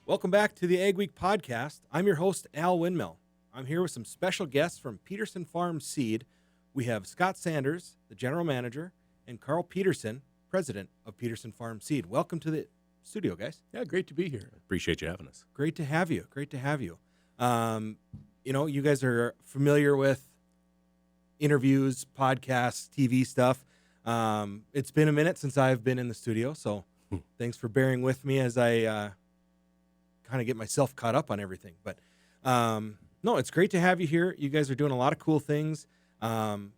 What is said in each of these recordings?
Welcome back to the Agweek podcast. I'm your host, Al Winmill. I'm here with some special guests from Peterson Farm Seed. We have Scott Sanders, the general manager, and Carl Peterson, president of Peterson Farm Seed. Welcome to the studio, guys. Yeah, great to be here. Appreciate you having us. Great to have you. You guys are familiar with interviews, podcasts, TV stuff. It's been a minute since I've been in the studio, so thanks for bearing with me as I kind of get myself caught up on everything. But no, it's great to have you here. You guys are doing a lot of cool things. I'm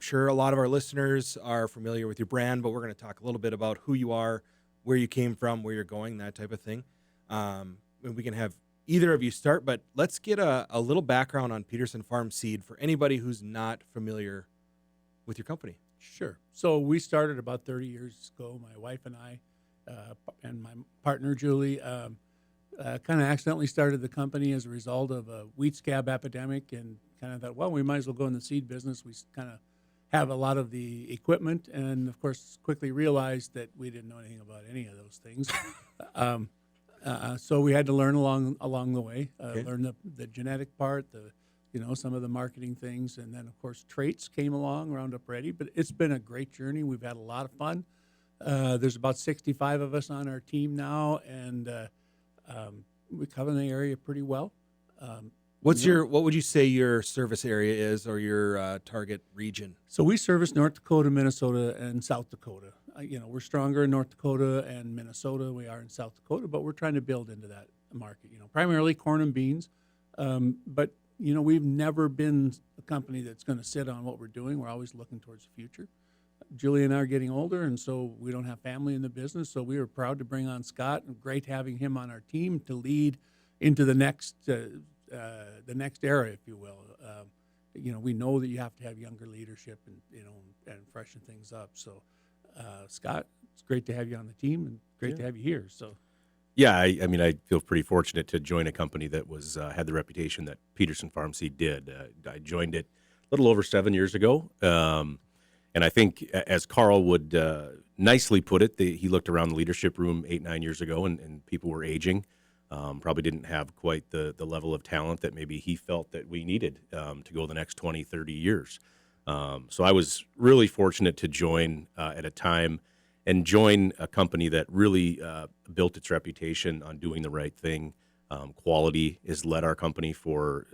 sure a lot of our listeners are familiar with your brand, but we're going to talk a little bit about who you are, where you came from, where you're going, that type of thing. And we can have either of you start, but let's get a little background on Peterson Farm Seed for anybody who's not familiar with your company. Sure. So we started about 30 years ago, my wife and I, and my partner, Julie, kind of accidentally started the company as a result of a wheat scab epidemic, and kind of thought, well, we might as well go in the seed business. We kind of have a lot of the equipment, and of course quickly realized that we didn't know anything about any of those things. So we had to learn along the way, learn the genetic part, some of the marketing things, and then of course traits came along, Roundup Ready. But it's been a great journey. We've had a lot of fun. There's about 65 of us on our team now, and we cover the area pretty well. What would you say your service area is, or your target region? So we service North Dakota, Minnesota, and South Dakota. We're stronger in North Dakota and Minnesota. We are in South Dakota, but we're trying to build into that market. Primarily corn and beans, but we've never been a company that's going to sit on what we're doing. We're always looking towards the future. Julie and I are getting older, and so we don't have family in the business. So we were proud to bring on Scott, and great having him on our team to lead into the next era, if you will. We know that you have to have younger leadership and freshen things up. So, Scott, it's great to have you on the team, and great to have you here. So, yeah, I feel pretty fortunate to join a company that was had the reputation that Peterson Farm Seed did. I joined it a little over 7 years ago. And I think, as Carl would nicely put it, he looked around the leadership room 8-9 years ago, and people were aging. Probably didn't have quite the level of talent that maybe he felt that we needed to go the next 20, 30 years. So I was really fortunate to join at a time and join a company that really built its reputation on doing the right thing. Quality has led our company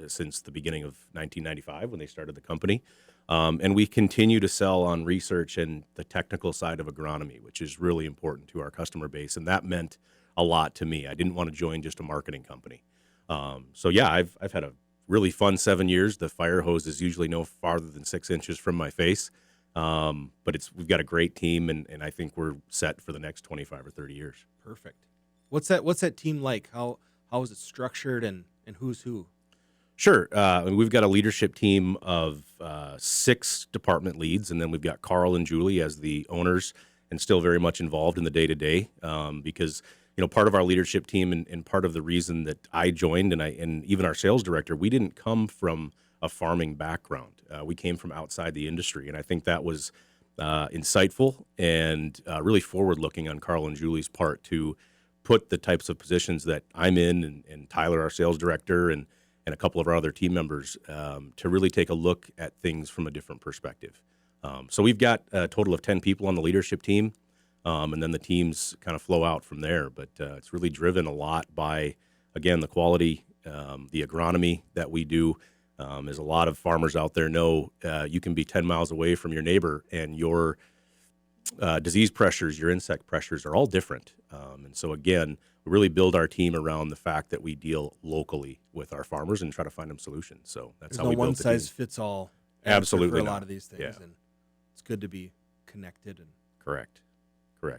since the beginning of 1995 when they started the company. And we continue to sell on research and the technical side of agronomy, which is really important to our customer base. And that meant a lot to me. I didn't want to join just a marketing company. I've had a really fun 7 years. The fire hose is usually no farther than 6 inches from my face. But we've got a great team, and I think we're set for the next 25 or 30 years. Perfect. What's that team like? How is it structured, and who's who? Sure. We've got a leadership team of 6 department leads, and then we've got Carl and Julie as the owners and still very much involved in the day-to-day because, part of our leadership team and part of the reason that I joined and even our sales director, we didn't come from a farming background. We came from outside the industry, and I think that was insightful and really forward-looking on Carl and Julie's part to put the types of positions that I'm in and Tyler, our sales director, and a couple of our other team members to really take a look at things from a different perspective. So we've got a total of 10 people on the leadership team, and then the teams kind of flow out from there. But it's really driven a lot by, again, the quality, the agronomy that we do. As a lot of farmers out there know, you can be 10 miles away from your neighbor, and your disease pressures, your insect pressures are all different. And so, again, we really build our team around the fact that we deal locally with our farmers and try to find them solutions. So that's how we built the team. One size fits all. Absolutely for a not. lot of these things, and it's good to be connected and correct.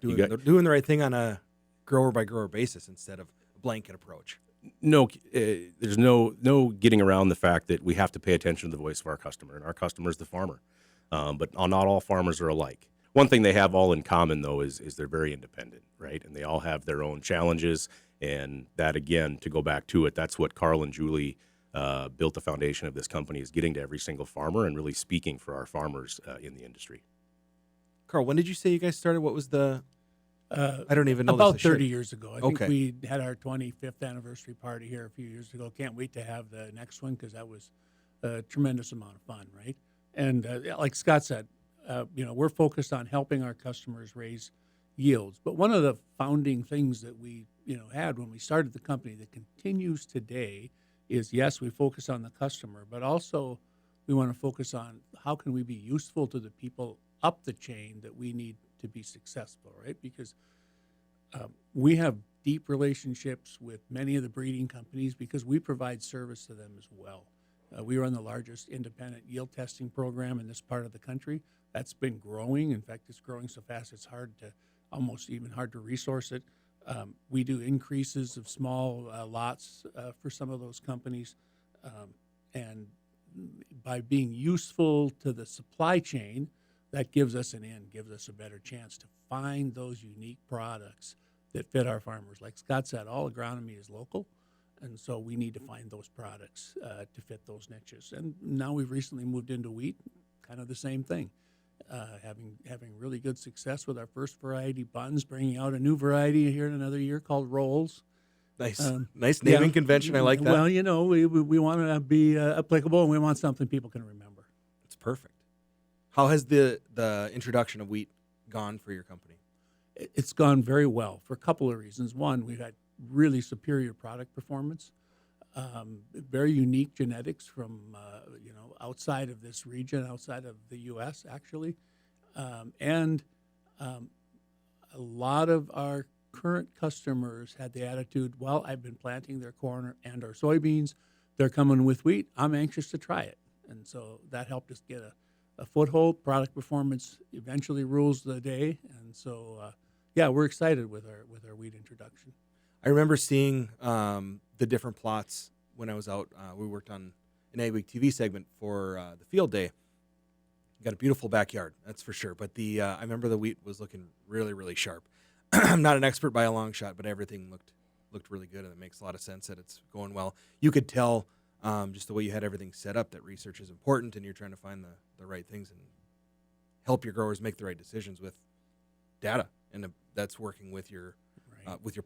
Doing the right thing on a grower by grower basis instead of a blanket approach. No, there's no getting around the fact that we have to pay attention to the voice of our customer, and our customer is the farmer. But not all farmers are alike. One thing they have all in common, though, is they're very independent, right? And they all have their own challenges. And that, again, to go back to it, that's what Carl and Julie built the foundation of this company, is getting to every single farmer and really speaking for our farmers in the industry. Carl, when did you say you guys started? What was the I don't even know About this. I should. 30 years ago. I think Okay. we had our 25th anniversary party here a few years ago. Can't wait to have the next one because that was a tremendous amount of fun, right? And yeah, like Scott said, we're focused on helping our customers raise yields. But one of the founding things that we, had when we started the company that continues today is, yes, we focus on the customer, but also we want to focus on how can we be useful to the people up the chain that we need to be successful, right? Because we have deep relationships with many of the breeding companies because we provide service to them as well. We run the largest independent yield testing program in this part of the country. That's been growing. In fact, it's growing so fast it's almost even hard to resource it. We do increases of small lots for some of those companies. And by being useful to the supply chain, that gives us an in, gives us a better chance to find those unique products that fit our farmers. Like Scott said, all agronomy is local, and so we need to find those products to fit those niches. And now we've recently moved into wheat, kind of the same thing, having really good success with our first variety buns, bringing out a new variety here in another year called rolls. Nice, nice naming convention. I like that. Well, we want to be applicable, and we want something people can remember. It's perfect. How has the introduction of wheat gone for your company? It's gone very well for a couple of reasons. One, we've had really superior product performance, very unique genetics from outside of this region, outside of the U.S. actually, and a lot of our current customers had the attitude, well, I've been planting their corn and our soybeans. They're coming with wheat. I'm anxious to try it. And so that helped us get a foothold. Product performance eventually rules the day. And so, we're excited with our wheat introduction. I remember seeing the different plots when I was out. We worked on an Agweek TV segment for the field day. You got a beautiful backyard, that's for sure. But I remember the wheat was looking really, really sharp. I'm not an expert by a long shot, but everything looked really good, and it makes a lot of sense that it's going well. You could tell just the way you had everything set up that research is important, and you're trying to find the right things and help your growers make the right decisions with data, and that's working with your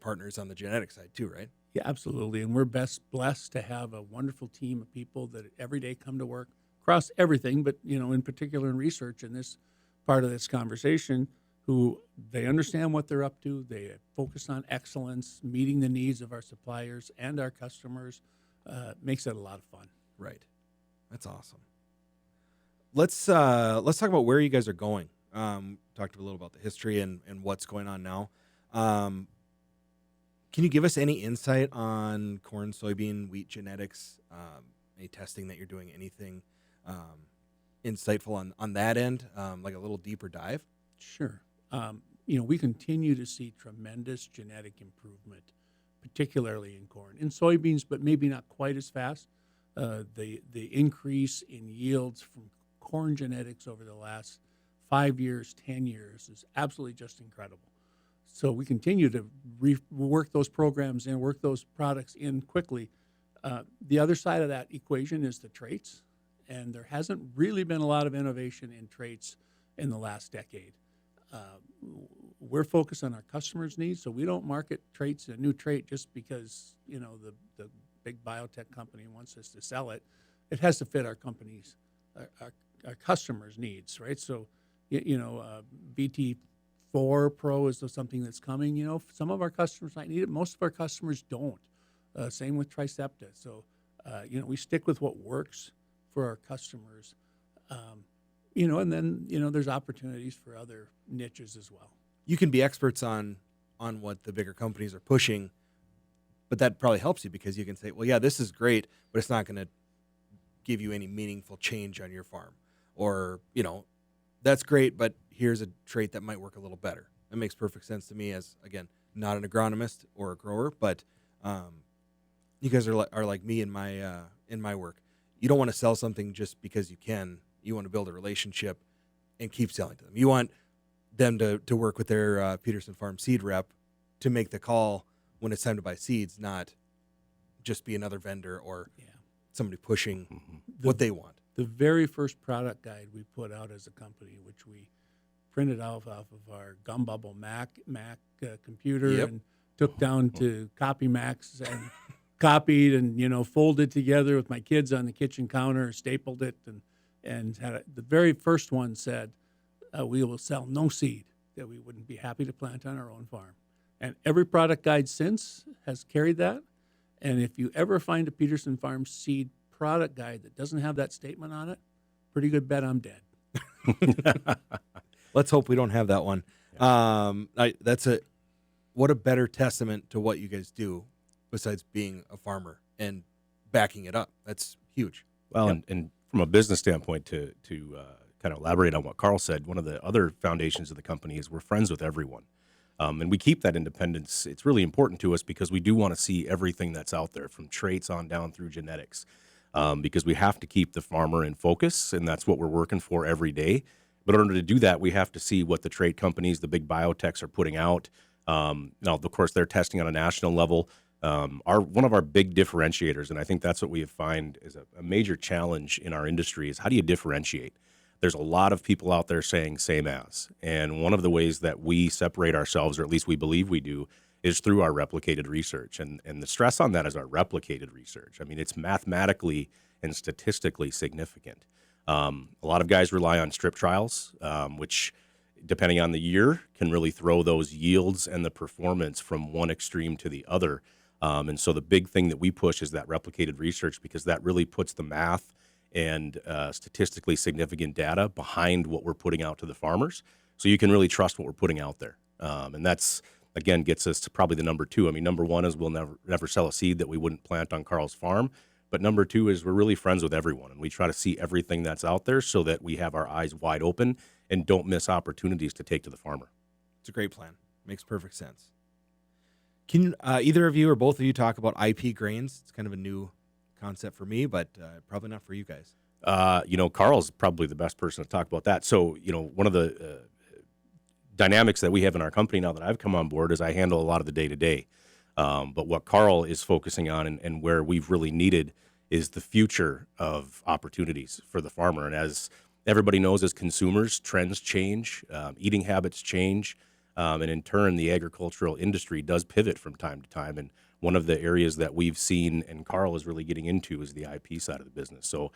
partners on the genetic side too, right? Yeah, absolutely. And we're blessed to have a wonderful team of people that every day come to work across everything, but in particular in research in this part of this conversation, who they understand what they're up to. They focus on excellence, meeting the needs of our suppliers and our customers. Makes it a lot of fun. Right. That's awesome. Let's talk about where you guys are going. Talked a little about the history and what's going on now. Can you give us any insight on corn, soybean, wheat genetics? Any testing that you're doing? Anything insightful on that end? Like a little deeper dive? Sure. We continue to see tremendous genetic improvement, particularly in corn. In soybeans, but maybe not quite as fast. The increase in yields from corn genetics over the last 5 years, 10 years is absolutely just incredible. So we continue to work those programs and work those products in quickly. The other side of that equation is the traits, and there hasn't really been a lot of innovation in traits in the last decade. We're focused on our customers' needs, so we don't market traits, a new trait, just because the big biotech company wants us to sell it. It has to fit our company's, our customers' needs, right? So, BT4 Pro is something that's coming. Some of our customers might need it. Most of our customers don't. Same with Tricepta. So, we stick with what works for our customers. And then, there's opportunities for other niches as well. You can be experts on what the bigger companies are pushing, but that probably helps you because you can say, well, yeah, this is great, but it's not going to give you any meaningful change on your farm. Or, that's great, but here's a trait that might work a little better. That makes perfect sense to me as, again, not an agronomist or a grower, but you guys are like me in my work. You don't want to sell something just because you can. You want to build a relationship and keep selling to them. You want them to work with their Peterson Farm seed rep to make the call when it's time to buy seeds, not just be another vendor or somebody pushing what they want. The very first product guide we put out as a company, which we printed off of our gum bubble Mac computer Yep. and took down to Copy Max and copied and folded together with my kids on the kitchen counter, stapled it, and had the very first one said, "We will sell no seed that we wouldn't be happy to plant on our own farm." And every product guide since has carried that. And if you ever find a Peterson Farm seed product guide that doesn't have that statement on it, pretty good bet I'm dead. Let's hope we don't have that one. What a better testament to what you guys do besides being a farmer and backing it up. That's huge. Well, Yep. and from a business standpoint, to kind of elaborate on what Carl said, one of the other foundations of the company is we're friends with everyone. And we keep that independence. It's really important to us because we do want to see everything that's out there, from traits on down through genetics, because we have to keep the farmer in focus, and that's what we're working for every day. But in order to do that, we have to see what the trait companies, the big biotechs, are putting out. Now, of course, they're testing on a national level. One of our big differentiators, and I think that's what we find is a major challenge in our industry, is how do you differentiate? There's a lot of people out there saying same as, and one of the ways that we separate ourselves, or at least we believe we do, is through our replicated research. And the stress on that is our replicated research. I mean, it's mathematically and statistically significant. A lot of guys rely on strip trials, which, depending on the year, can really throw those yields and the performance from one extreme to the other. And so the big thing that we push is that replicated research, because that really puts the math and statistically significant data behind what we're putting out to the farmers, so you can really trust what we're putting out there. And that's, again, gets us to probably the number two. I mean, number one is we'll never sell a seed that we wouldn't plant on Carl's farm. But number two is we're really friends with everyone, and we try to see everything that's out there so that we have our eyes wide open and don't miss opportunities to take to the farmer. It's a great plan. Makes perfect sense. Can either of you or both of you talk about IP grains? It's kind of a new concept for me, but probably not for you guys. Carl's probably the best person to talk about that. So, one of the dynamics that we have in our company now that I've come on board is I handle a lot of the day-to-day. But what Carl is focusing on and where we've really needed is the future of opportunities for the farmer. And as everybody knows, as consumers, trends change, eating habits change, and in turn, the agricultural industry does pivot from time to time. And one of the areas that we've seen and Carl is really getting into is the IP side of the business. So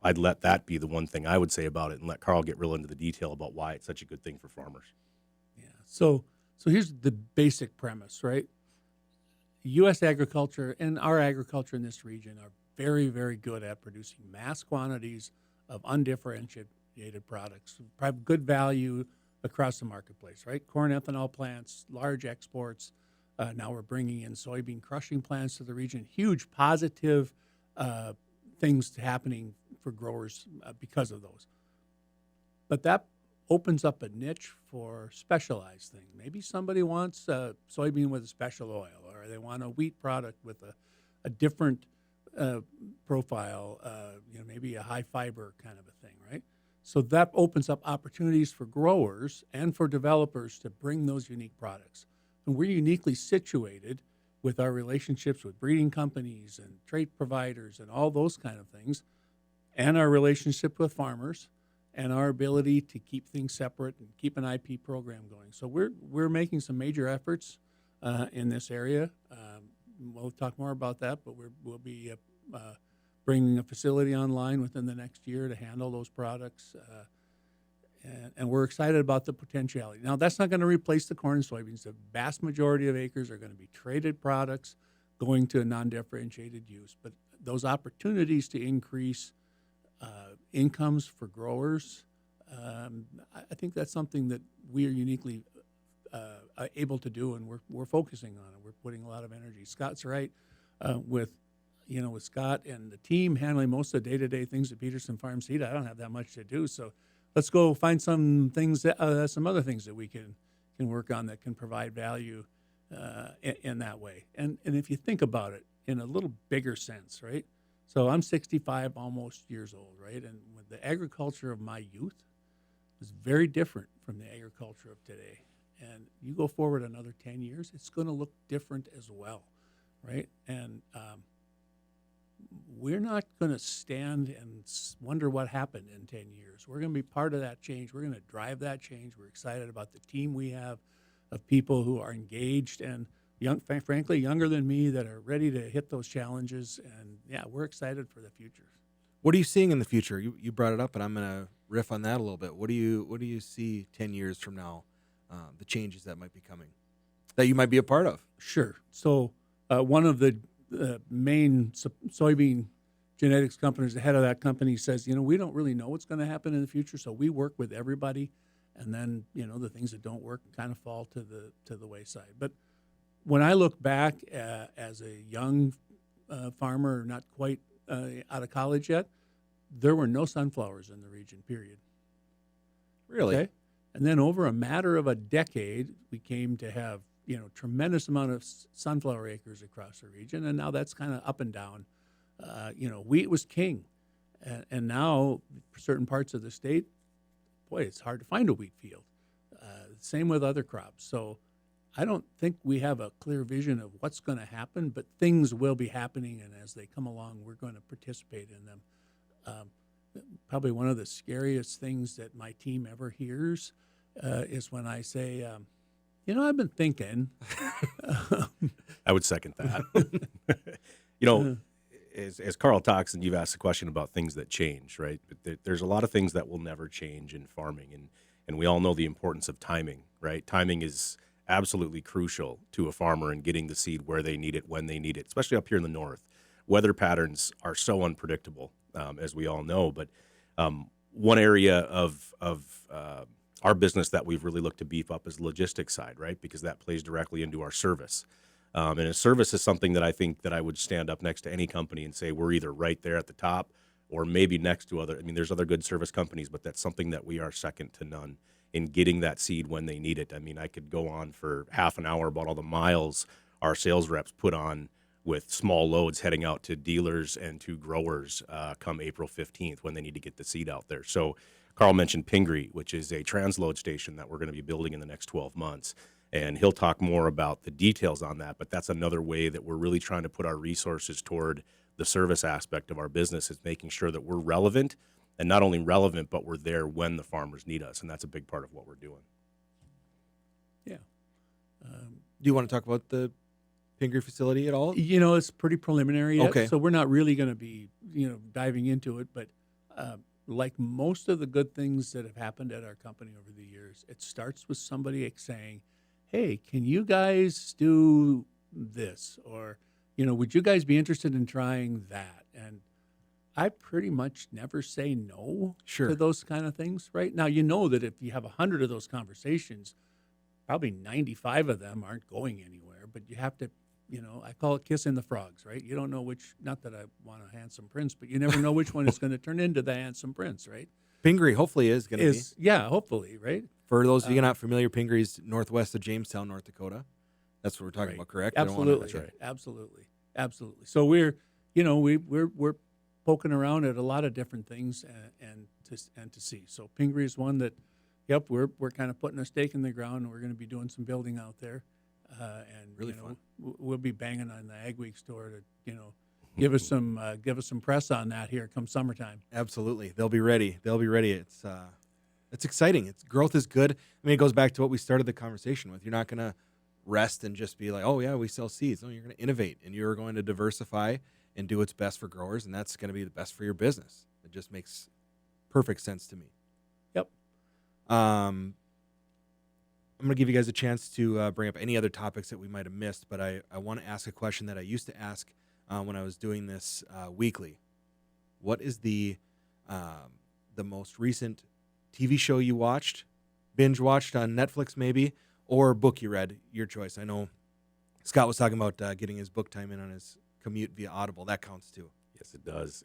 I'd let that be the one thing I would say about it and let Carl get real into the detail about why it's such a good thing for farmers. Yeah. So here's the basic premise, right? U.S. agriculture and our agriculture in this region are very, very good at producing mass quantities of undifferentiated products, good value across the marketplace, right? Corn ethanol plants, large exports. Now we're bringing in soybean crushing plants to the region. Huge positive things happening for growers because of those. But that opens up a niche for specialized things. Maybe somebody wants a soybean with a special oil, or they want a wheat product with a different profile, maybe a high fiber kind of a thing, right? So that opens up opportunities for growers and for developers to bring those unique products. And we're uniquely situated with our relationships with breeding companies and trait providers and all those kind of things, and our relationship with farmers, and our ability to keep things separate and keep an IP program going. So we're making some major efforts in this area. We'll talk more about that, but we'll be bringing a facility online within the next year to handle those products, and we're excited about the potentiality. Now, that's not going to replace the corn and soybeans. The vast majority of acres are going to be traded products going to a non-differentiated use, but those opportunities to increase incomes for growers, I think that's something that we are uniquely able to do, and we're focusing on it. We're putting a lot of energy. Scott's right, with Scott and the team handling most of the day-to-day things at Peterson Farm Seed. I don't have that much to do, so let's go find some things, some other things that we can work on that can provide value in that way. And if you think about it in a little bigger sense, right? So I'm 65 almost years old, right? And with the agriculture of my youth is very different from the agriculture of today. And you go forward another 10 years, it's going to look different as well, right? And we're not going to stand and wonder what happened in 10 years. We're going to be part of that change. We're going to drive that change. We're excited about the team we have of people who are engaged and frankly, younger than me, that are ready to hit those challenges. And yeah, we're excited for the future. What are you seeing in the future? You brought it up, and I'm going to riff on that a little bit. What do you see 10 years from now, the changes that might be coming, that you might be a part of? Sure. So one of the main soybean genetics companies, the head of that company says, we don't really know what's going to happen in the future, so we work with everybody, and then the things that don't work kind of fall to the wayside. But when I look back as a young farmer, not quite out of college yet, there were no sunflowers in the region, period. Really? Okay? And then over a matter of a decade, we came to have tremendous amount of sunflower acres across the region, and now that's kind of up and down. Wheat was king, and now certain parts of the state, boy, it's hard to find a wheat field. Same with other crops. So I don't think we have a clear vision of what's going to happen, but things will be happening, and as they come along, we're going to participate in them. Probably one of the scariest things that my team ever hears is when I say, I've been thinking. I would second that. As Carl talks, and you've asked a question about things that change, right? But there's a lot of things that will never change in farming, and we all know the importance of timing, right? Timing is absolutely crucial to a farmer in getting the seed where they need it, when they need it, especially up here in the north. Weather patterns are so unpredictable, as we all know. But one area of our business that we've really looked to beef up is the logistics side, right? Because that plays directly into our service. And a service is something that I think that I would stand up next to any company and say we're either right there at the top or maybe next to other. I mean, there's other good service companies, but that's something that we are second to none in getting that seed when they need it. I mean, I could go on for half an hour about all the miles our sales reps put on with small loads heading out to dealers and to growers come April 15th when they need to get the seed out there. So Carl mentioned Pingry, which is a transload station that we're going to be building in the next 12 months. And he'll talk more about the details on that, but that's another way that we're really trying to put our resources toward the service aspect of our business, is making sure that we're relevant, and not only relevant, but we're there when the farmers need us. And that's a big part of what we're doing. Yeah. Do you want to talk about the Pingry facility at all? It's pretty preliminary yet, Okay. so we're not really going to be, diving into it. But like most of the good things that have happened at our company over the years, it starts with somebody saying, hey, can you guys do this? Or, would you guys be interested in trying that? And I pretty much never say no to those kind of things, right? Now, that if you have 100 of those conversations, probably 95 of them aren't going anywhere, but you have to, I call it kissing the frogs, right? You don't know which, not that I want a handsome prince, but you never know which one is going to turn into the handsome prince, right? Pingry hopefully is going to be. Yeah, hopefully, right? For those of you not familiar, Pingry's northwest of Jamestown, North Dakota. That's what we're talking about, correct? Absolutely, That's right. Absolutely. So we're poking around at a lot of different things and to see. So Pingry is one that, we're kind of putting a stake in the ground, and we're going to be doing some building out there, and really fun. We'll be banging on the Agweek store to give us some press on that here come summertime. Absolutely, they'll be ready. It's exciting. Growth is good. I mean, it goes back to what we started the conversation with. You're not going to rest and just be like, oh, yeah, we sell seeds. No, you're going to innovate, and you're going to diversify and do what's best for growers, and that's going to be the best for your business. It just makes perfect sense to me. Yep. I'm going to give you guys a chance to bring up any other topics that we might have missed, but I want to ask a question that I used to ask when I was doing this weekly. What is the most recent TV show you watched, binge watched on Netflix maybe, or book you read? Your choice. I know Scott was talking about getting his book time in on his commute via Audible. That counts too. Yes, it does.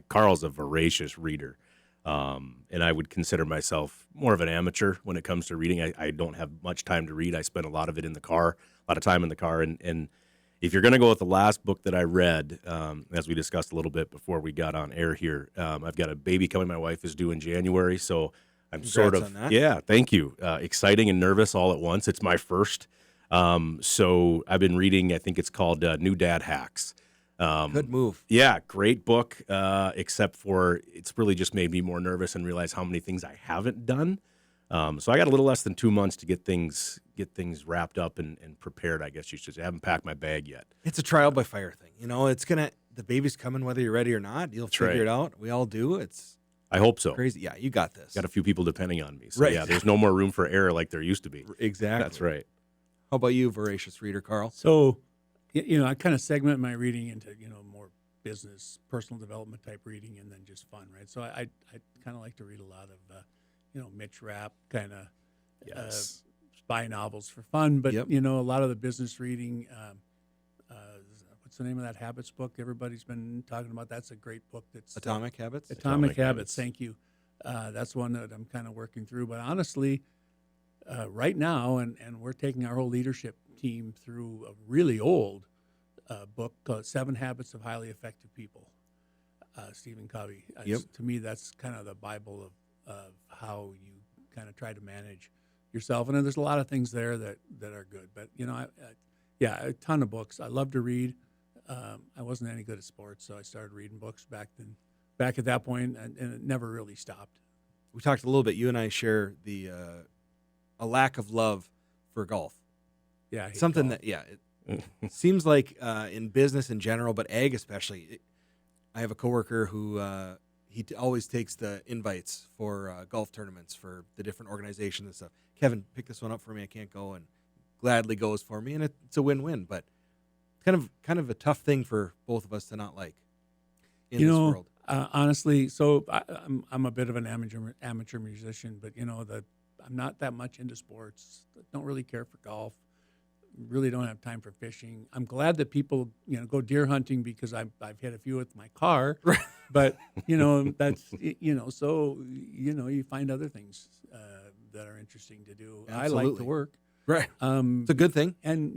Carl's a voracious reader, and I would consider myself more of an amateur when it comes to reading. I don't have much time to read. I spend a lot of it in the car, a lot of time in the car. And if you're going to go with the last book that I read, as we discussed a little bit before we got on air here, I've got a baby coming. My wife is due in January, so I'm Congrats on that. Yeah, thank you. Exciting and nervous all at once. It's my first. So I've been reading, I think it's called New Dad Hacks. Good move. Yeah, great book. Except for it's really just made me more nervous and realize how many things I haven't done. So I got a little less than 2 months to get things wrapped up and prepared. I guess you should say. I haven't packed my bag yet. It's a trial by fire thing. The baby's coming whether you're ready or not. You'll figure right. it out. We all do. It's I hope so. crazy. Yeah, you got this. Got a few people depending on me. So Right. yeah, there's no more room for error like there used to be. Exactly. That's right. How about you, voracious reader, Carl? So, I kind of segment my reading into, more business, personal development type reading, and then just fun, right? So I kind of like to read a lot of, Mitch Rapp kind of Yes. spy novels for fun, but, Yep. a lot of the business reading. What's the name of that habits book everybody's been talking about? That's a great book. That's Atomic Habits? Atomic Habits. Habits. Thank you. That's one that I'm kind of working through. But honestly, right now, and we're taking our whole leadership team through a really old book called 7 Habits of Highly Effective People, Stephen Covey. Yep. To me, that's kind of the Bible of how you kind of try to manage yourself. And then there's a lot of things there that are good. But, a ton of books. I love to read. I wasn't any good at sports, so I started reading books back at that point, and it never really stopped. We talked a little bit. You and I share a lack of love for golf. Yeah, I hate Something golf. that, it seems like in business in general, but ag especially. I have a coworker who always takes the invites for golf tournaments for the different organizations and stuff. Kevin, pick this one up for me. I can't go, and gladly goes for me, and it's a win-win. But it's kind of a tough thing for both of us to not like in this world. Honestly, so I'm a bit of an amateur musician, but I'm not that much into sports. Don't really care for golf. Really don't have time for fishing. I'm glad that people go deer hunting because I've hit a few with my car. Right. But that's so you find other things that are interesting to do. I like Absolutely. to work. Right. It's a good thing. And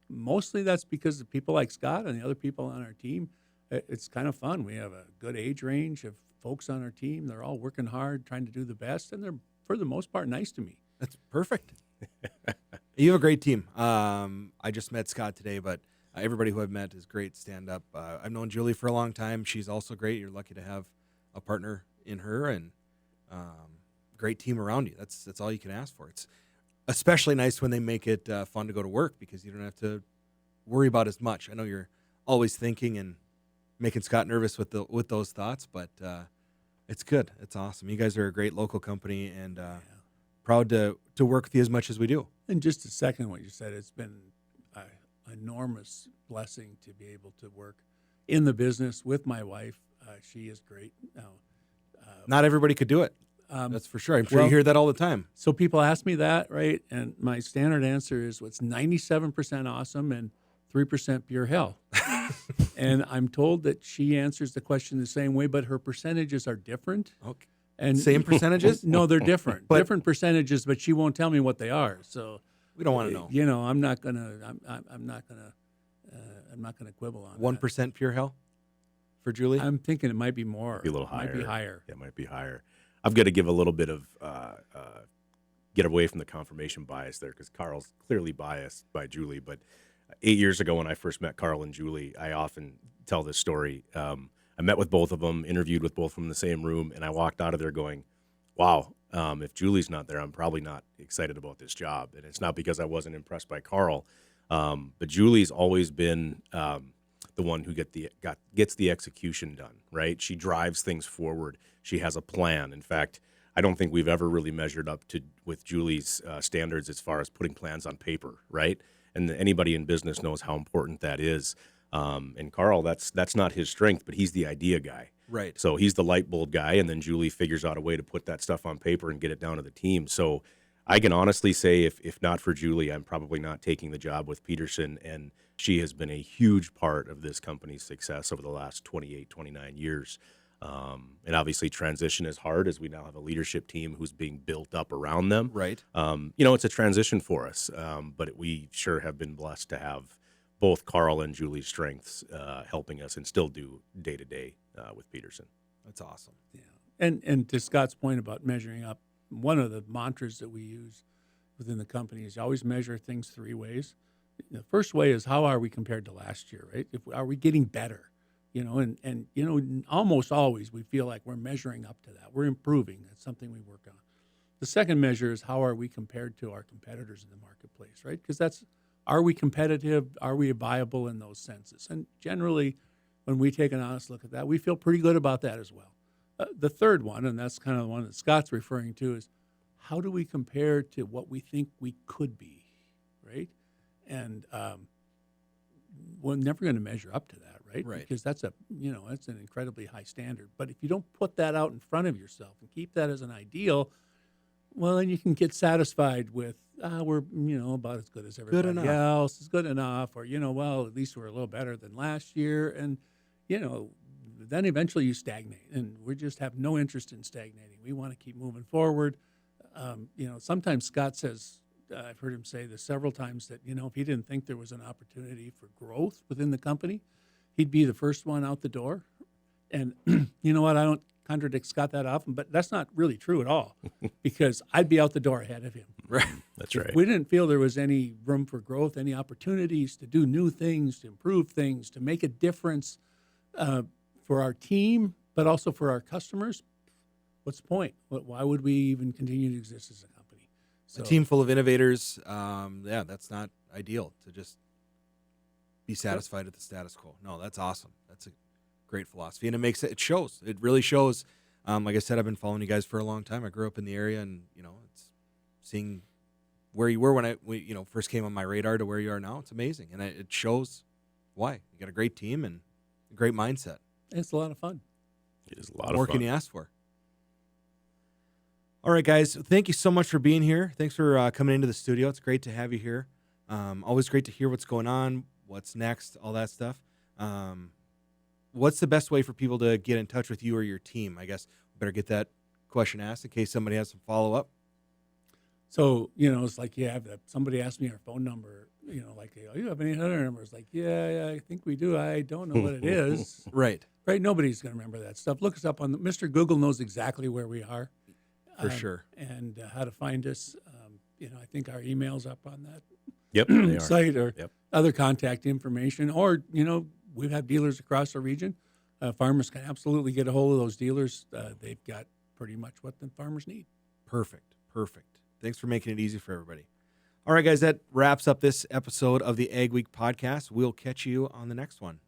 mostly that's because of people like Scott and the other people on our team. It's kind of fun. We have a good age range of folks on our team. They're all working hard, trying to do the best, and they're for the most part nice to me. That's perfect. You have a great team. I just met Scott today, but everybody who I've met is great stand-up. I've known Julie for a long time. She's also great. You're lucky to have a partner in her, and great team around you. That's all you can ask for. It's especially nice when they make it fun to go to work because you don't have to worry about as much. I know you're always thinking and making Scott nervous with those thoughts, but it's good. It's awesome. You guys are a great local company, and proud to work with you as much as we do. And just to second what you said, it's been an enormous blessing to be able to work in the business with my wife. She is great. Now, Not everybody could do it. That's for sure. I'm sure well- you hear that all the time. so people ask me that, right? And my standard answer is what's 97% awesome and 3% pure hell. And I'm told that she answers the question the same way, but her percentages are different. Okay. And Same percentages? No, they're different. But- Different percentages, but she won't tell me what they are. So We don't want to know. I'm not gonna. I'm not gonna quibble on 1% pure hell for Julie? that. I'm thinking it might be more. Be a little It might be higher. higher. Yeah, it might be higher. I've got to give a little bit of get away from the confirmation bias there because Carl's clearly biased by Julie. But 8 years ago when I first met Carl and Julie, I often tell this story. I met with both of them, interviewed with both of them in the same room, and I walked out of there going, wow, if Julie's not there, I'm probably not excited about this job. And it's not because I wasn't impressed by Carl, but Julie's always been the one who gets the execution done, right? She drives things forward. She has a plan. In fact, I don't think we've ever really measured up with Julie's standards as far as putting plans on paper, right? And anybody in business knows how important that is. And Carl, that's not his strength, but he's the idea guy. Right. So he's the light bulb guy, and then Julie figures out a way to put that stuff on paper and get it down to the team. So I can honestly say if not for Julie, I'm probably not taking the job with Peterson, and she has been a huge part of this company's success over the last 28, 29 years. And obviously transition is hard as we now have a leadership team who's being built up around them. Right. It's a transition for us, but we sure have been blessed to have both Carl and Julie's strengths helping us and still do day-to-day with Peterson. That's awesome. Yeah. And to Scott's point about measuring up, one of the mantras that we use within the company is you always measure things 3 ways. The first way is, how are we compared to last year, right? Are we getting better? And almost always we feel like we're measuring up to that. We're improving. That's something we work on. The second measure is, how are we compared to our competitors in the marketplace, right? Because are we competitive? Are we viable in those senses? And generally, when we take an honest look at that, we feel pretty good about that as well. The third one, and that's kind of the one that Scott's referring to, is how do we compare to what we think we could be, right? And we're never going to measure up to that, right? Right. Because that's an incredibly high standard. But if you don't put that out in front of yourself and keep that as an ideal, well, then you can get satisfied with, we're, about as good as everybody enough. else. Is good enough. Or, well, at least we're a little better than last year. And, then eventually you stagnate. And we just have no interest in stagnating. We want to keep moving forward. Sometimes Scott says, I've heard him say this several times, that, if he didn't think there was an opportunity for growth within the company, he'd be the first one out the door. And you know what? I don't contradict Scott that often, but that's not really true at all, because I'd be out the door ahead of him. Right. That's right. If we didn't feel there was any room for growth, any opportunities to do new things, to improve things, to make a difference for our team, but also for our customers, what's the point? Why would we even continue to exist as a company? So, A team full of innovators, that's not ideal to just be satisfied with the status quo. No, that's awesome. That's a great philosophy, and it shows. It really shows. Like I said, I've been following you guys for a long time. I grew up in the area, and it's seeing where you were when I first came on my radar to where you are now. It's amazing, and it shows why. You got a great team and a great mindset. it's a lot of fun. It is a lot What of more fun. can you ask for? All right, guys. Thank you so much for being here. Thanks for coming into the studio. It's great to have you here. Always great to hear what's going on, what's next, all that stuff. What's the best way for people to get in touch with you or your team? I guess we better get that question asked in case somebody has some follow-up. So, it's like you have somebody asked me our phone number, like, oh, you have any other numbers? Like, yeah, I think we do. I don't know what it is. Right. Right? Nobody's going to remember that stuff. Look us up on Mr. Google knows exactly where we are. For sure. And how to find us. I think our email's up on that Yep, they are. site, or Yep. other contact information. Or, we have dealers across the region. Farmers can absolutely get a hold of those dealers. They've got pretty much what the farmers need. Perfect. Thanks for making it easy for everybody. All right, guys, that wraps up this episode of the Ag Week podcast. We'll catch you on the next one.